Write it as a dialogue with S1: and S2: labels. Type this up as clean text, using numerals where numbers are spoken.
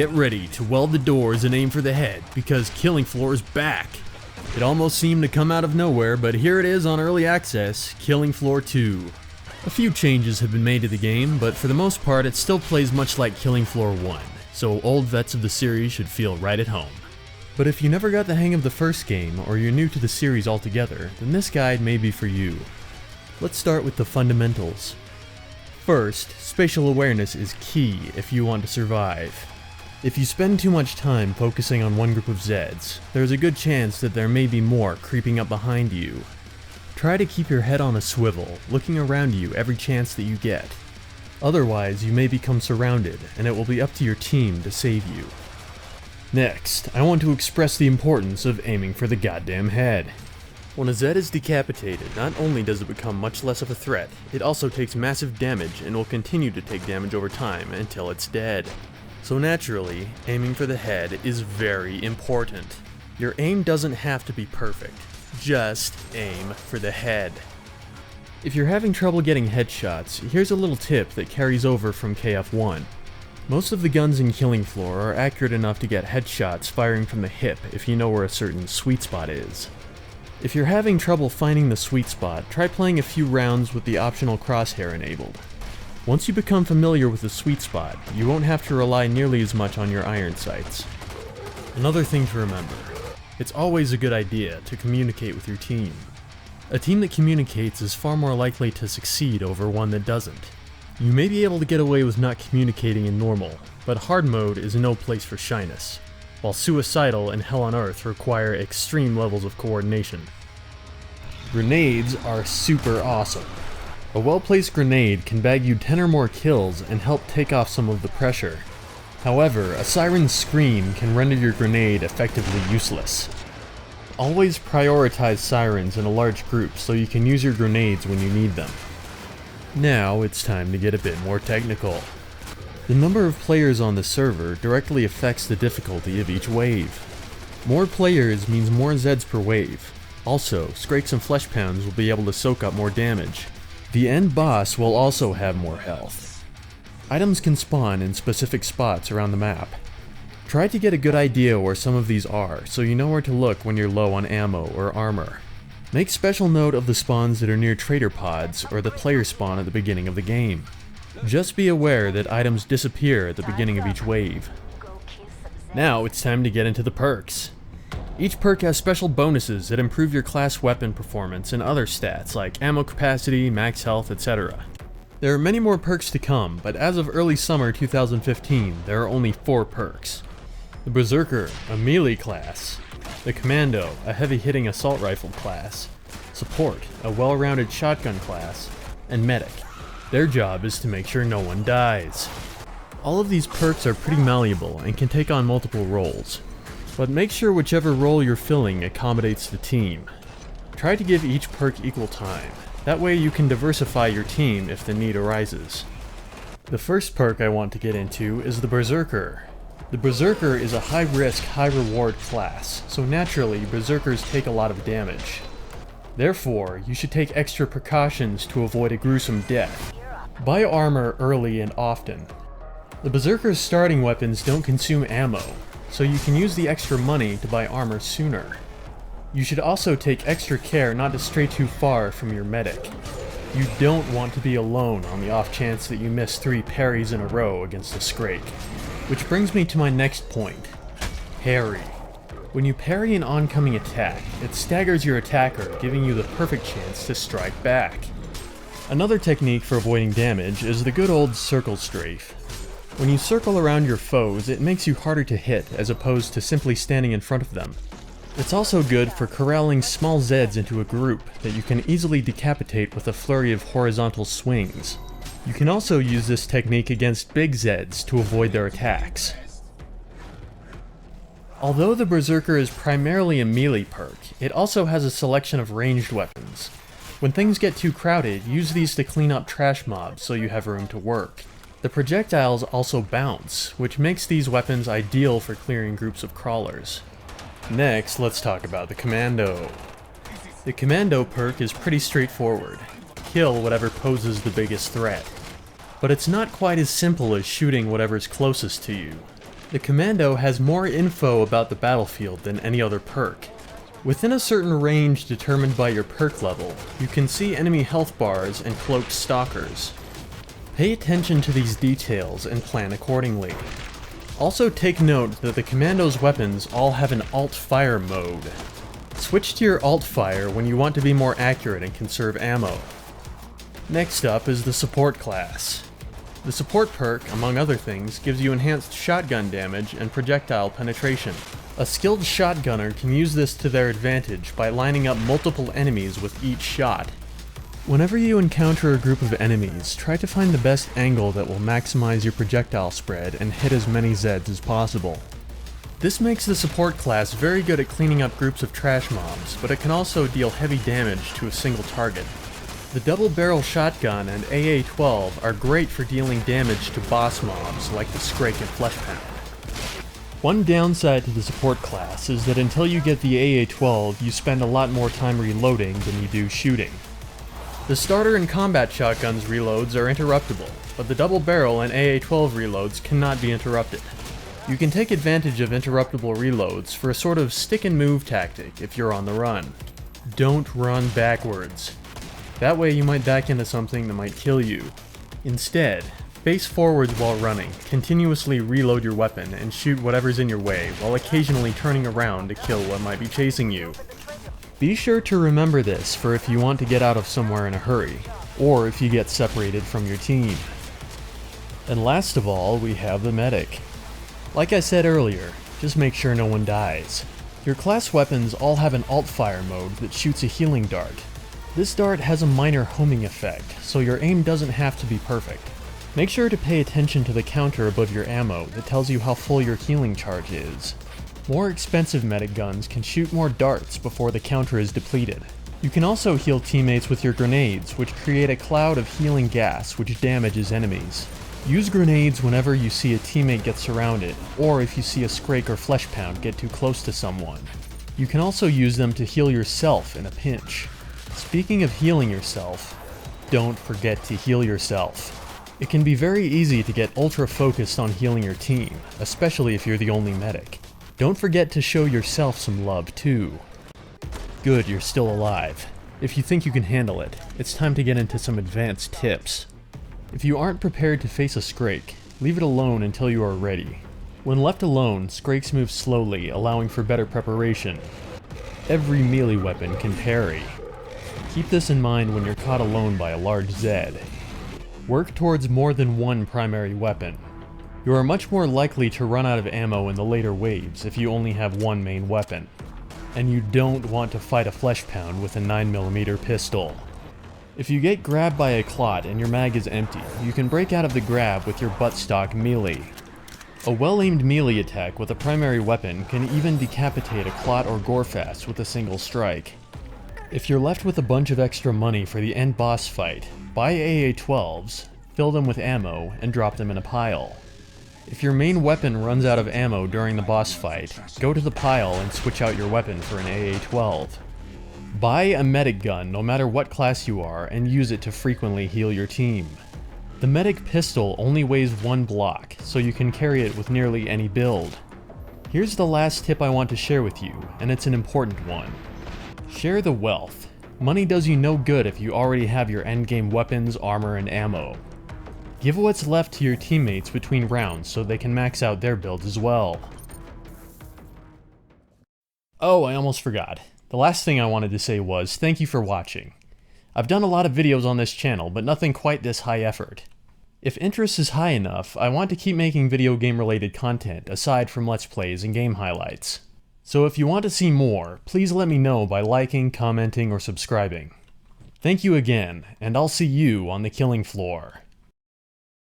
S1: get ready to weld the doors and aim for the head, because Killing Floor is back. It almost seemed to come out of nowhere, but here it is on early access, Killing Floor 2. A few changes have been made to the game, but for the most part it still plays much like Killing Floor 1, so old vets of the series should feel right at home. But if you never got the hang of the first game, or you're new to the series altogether, then this guide may be for you. Let's start with the fundamentals. First, spatial awareness is key if you want to survive. If you spend too much time focusing on one group of Zeds, there's a good chance that there may be more creeping up behind you. Try to keep your head on a swivel, looking around you every chance that you get. Otherwise, you may become surrounded, and it will be up to your team to save you. Next, I want to express the importance of aiming for the goddamn head. When a Zed is decapitated, not only does it become much less of a threat, it also takes massive damage and will continue to take damage over time until it's dead. So naturally, aiming for the head is very important. Your aim doesn't have to be perfect, just aim for the head. If you're having trouble getting headshots, here's a little tip that carries over from KF1. Most of the guns in Killing Floor are accurate enough to get headshots firing from the hip if you know where a certain sweet spot is. If you're having trouble finding the sweet spot, try playing a few rounds with the optional crosshair enabled. Once you become familiar with the sweet spot, you won't have to rely nearly as much on your iron sights. Another thing to remember, it's always a good idea to communicate with your team. A team that communicates is far more likely to succeed over one that doesn't. You may be able to get away with not communicating in normal, but hard mode is no place for shyness, while suicidal and hell on earth require extreme levels of coordination. Grenades are super awesome. A well-placed grenade can bag you 10 or more kills and help take off some of the pressure. However, a siren's scream can render your grenade effectively useless. Always prioritize sirens in a large group so you can use your grenades when you need them. Now it's time to get a bit more technical. The number of players on the server directly affects the difficulty of each wave. More players means more Zeds per wave. Also, Skrakes and Flesh Pounds will be able to soak up more damage. The end boss will also have more health. Items can spawn in specific spots around the map. Try to get a good idea where some of these are, so you know where to look when you're low on ammo or armor. Make special note of the spawns that are near trader pods or the player spawn at the beginning of the game. Just be aware that items disappear at the beginning of each wave. Now it's time to get into the perks. Each perk has special bonuses that improve your class weapon performance and other stats like ammo capacity, max health, etc. There are many more perks to come, but as of early summer 2015, there are only 4 perks. The Berserker, a melee class. The Commando, a heavy-hitting assault rifle class. Support, a well-rounded shotgun class. And Medic. Their job is to make sure no one dies. All of these perks are pretty malleable and can take on multiple roles. But make sure whichever role you're filling accommodates the team. Try to give each perk equal time. That way you can diversify your team if the need arises. The first perk I want to get into is the Berserker. The Berserker is a high-risk, high-reward class, so naturally Berserkers take a lot of damage. Therefore, you should take extra precautions to avoid a gruesome death. Buy armor early and often. The Berserker's starting weapons don't consume ammo, so you can use the extra money to buy armor sooner. You should also take extra care not to stray too far from your medic. You don't want to be alone on the off chance that you miss 3 parries in a row against a Scrake. Which brings me to my next point. Parry. When you parry an oncoming attack, it staggers your attacker, giving you the perfect chance to strike back. Another technique for avoiding damage is the good old circle strafe. When you circle around your foes, it makes you harder to hit as opposed to simply standing in front of them. It's also good for corralling small Zeds into a group that you can easily decapitate with a flurry of horizontal swings. You can also use this technique against big Zeds to avoid their attacks. Although the Berserker is primarily a melee perk, it also has a selection of ranged weapons. When things get too crowded, use these to clean up trash mobs so you have room to work. The projectiles also bounce, which makes these weapons ideal for clearing groups of crawlers. Next, let's talk about the Commando. The Commando perk is pretty straightforward. Kill whatever poses the biggest threat. But it's not quite as simple as shooting whatever's closest to you. The Commando has more info about the battlefield than any other perk. Within a certain range determined by your perk level, you can see enemy health bars and cloaked stalkers. Pay attention to these details and plan accordingly. Also take note that the Commando's weapons all have an alt-fire mode. Switch to your alt-fire when you want to be more accurate and conserve ammo. Next up is the support class. The support perk, among other things, gives you enhanced shotgun damage and projectile penetration. A skilled shotgunner can use this to their advantage by lining up multiple enemies with each shot. Whenever you encounter a group of enemies, try to find the best angle that will maximize your projectile spread and hit as many Zeds as possible. This makes the support class very good at cleaning up groups of trash mobs, but it can also deal heavy damage to a single target. The double barrel shotgun and AA-12 are great for dealing damage to boss mobs like the Strafe and Fleshpound. One downside to the support class is that until you get the AA-12, you spend a lot more time reloading than you do shooting. The starter and combat shotguns reloads are interruptible, but the double barrel and AA-12 reloads cannot be interrupted. You can take advantage of interruptible reloads for a sort of stick and move tactic if you're on the run. Don't run backwards. That way you might back into something that might kill you. Instead, face forwards while running, continuously reload your weapon and shoot whatever's in your way while occasionally turning around to kill what might be chasing you. Be sure to remember this for if you want to get out of somewhere in a hurry, or if you get separated from your team. And last of all, we have the medic. Like I said earlier, just make sure no one dies. Your class weapons all have an alt-fire mode that shoots a healing dart. This dart has a minor homing effect, so your aim doesn't have to be perfect. Make sure to pay attention to the counter above your ammo that tells you how full your healing charge is. More expensive medic guns can shoot more darts before the counter is depleted. You can also heal teammates with your grenades, which create a cloud of healing gas which damages enemies. Use grenades whenever you see a teammate get surrounded, or if you see a Strafe or Fleshpound get too close to someone. You can also use them to heal yourself in a pinch. Speaking of healing yourself, don't forget to heal yourself. It can be very easy to get ultra focused on healing your team, especially if you're the only medic. Don't forget to show yourself some love too. Good, you're still alive. If you think you can handle it, it's time to get into some advanced tips. If you aren't prepared to face a Strafe, leave it alone until you are ready. When left alone, Strafes move slowly, allowing for better preparation. Every melee weapon can parry. Keep this in mind when you're caught alone by a large Zed. Work towards more than one primary weapon. You are much more likely to run out of ammo in the later waves if you only have one main weapon. And you don't want to fight a Fleshpound with a 9mm pistol. If you get grabbed by a clot and your mag is empty, you can break out of the grab with your buttstock melee. A well-aimed melee attack with a primary weapon can even decapitate a clot or gorefast with a single strike. If you're left with a bunch of extra money for the end boss fight, buy AA-12s, fill them with ammo, and drop them in a pile. If your main weapon runs out of ammo during the boss fight, go to the pile and switch out your weapon for an AA-12. Buy a medic gun no matter what class you are and use it to frequently heal your team. The medic pistol only weighs 1 block, so you can carry it with nearly any build. Here's the last tip I want to share with you, and it's an important one. Share the wealth. Money does you no good if you already have your endgame weapons, armor, and ammo. Give what's left to your teammates between rounds so they can max out their builds as well. Oh, I almost forgot. The last thing I wanted to say was thank you for watching. I've done a lot of videos on this channel, but nothing quite this high effort. If interest is high enough, I want to keep making video game related content aside from Let's Plays and game highlights. So if you want to see more, please let me know by liking, commenting, or subscribing. Thank you again, and I'll see you on the killing floor.